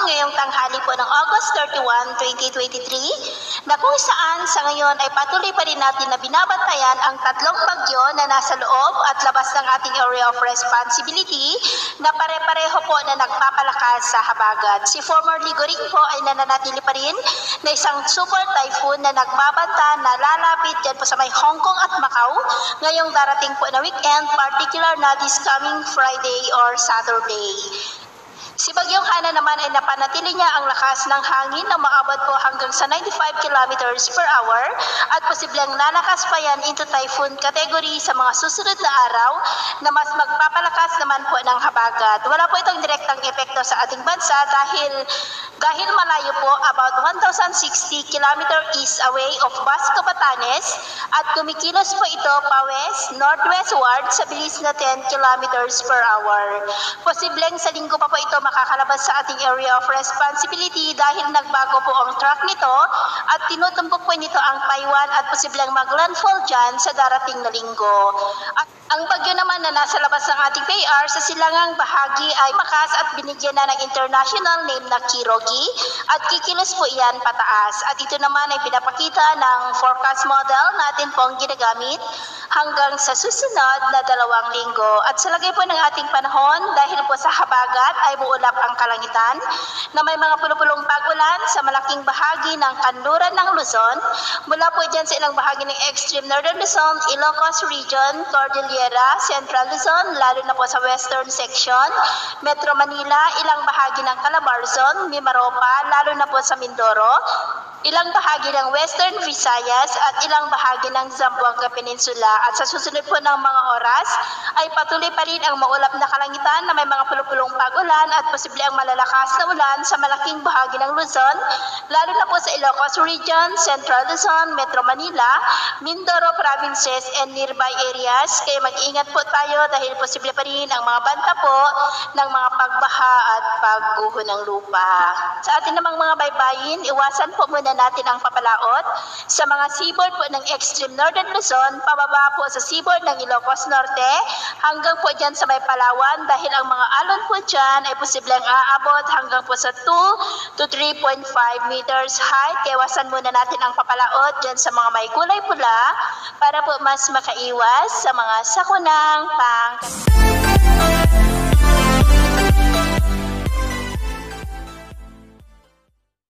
ngayong tanghali po ng August 31, 2023 na kung saan sa ngayon ay patuloy pa rin natin na binabantayan ang tatlong bagyo na nasa loob at labas ng ating area of responsibility na pare-pareho po na nagpapalakas sa habagat. Si former Ligoring po ay nananatili pa rin na isang super typhoon na nagbabanta na lalapit dyan po sa may Hong Kong at Macau ngayong darating po na weekend, particular na this coming Friday or Saturday. Si Bagyong Hana naman ay napanatili niya ang lakas ng hangin na maabot po hanggang sa 95 kilometers per hour at posibleng lalakas pa yan into typhoon category sa mga susunod na araw na mas magpapalakas naman po ng habagat. Wala po itong direktang epekto sa ating bansa dahil malayo po about 1,060 kilometer east away of Basco, Batanes at kumikilos po ito pa-west, northwestward sa bilis na 10 kilometers per hour. Posibleng sa linggo pa po ito makakalabas sa ating area of responsibility dahil nagbago po ang track nito at tinutumbok po nito ang Taiwan at posibleng mag-landfall dyan sa darating na linggo. At ang bagyo naman na nasa labas ng ating PAR sa silangang bahagi ay makas at binigyan na ng international name na Kirogi at kikilos po iyan pataas. At ito naman ay pinapakita ng forecast model natin pong ginagamit hanggang sa susunod na 2 linggo. At sa lagay po ng ating panahon dahil po sa habagat ay buulap ang kalangitan na may mga pulupulong pag-ulan sa malaking bahagi ng kanluran ng Luzon mula po dyan sa ilang bahagi ng extreme northern Luzon, Ilocos Region, Cordillera, Central Luzon, lalo na po sa western section, Metro Manila, ilang bahagi ng Calabarzon, Mimaropa, lalo na po sa Mindoro, ilang bahagi ng Western Visayas at ilang bahagi ng Zamboanga Peninsula. At sa susunod po ng mga oras ay patuloy pa rin ang maulap na kalangitan na may mga pulupulong pag-ulan at posible ang malalakas na ulan sa malaking bahagi ng Luzon, lalo na po sa Ilocos Region, Central Luzon, Metro Manila, Mindoro Provinces and nearby areas. Kaya mag-ingat po tayo dahil posible pa rin ang mga banta po ng mga pagbaha at pagguho ng lupa. Sa atin namang mga baybayin, iwasan po muna natin ang papalaot sa mga seaboard po ng extreme northern Luzon, pababa po sa seaboard ng Ilocos Norte hanggang po dyan sa may Palawan dahil ang mga alon po dyan ay posibleng aabot hanggang po sa 2 to 3.5 meters height. Kaya iwasan muna natin ang papalaot dyan sa mga may kulay pula para po mas makaiwas sa mga sakunang pang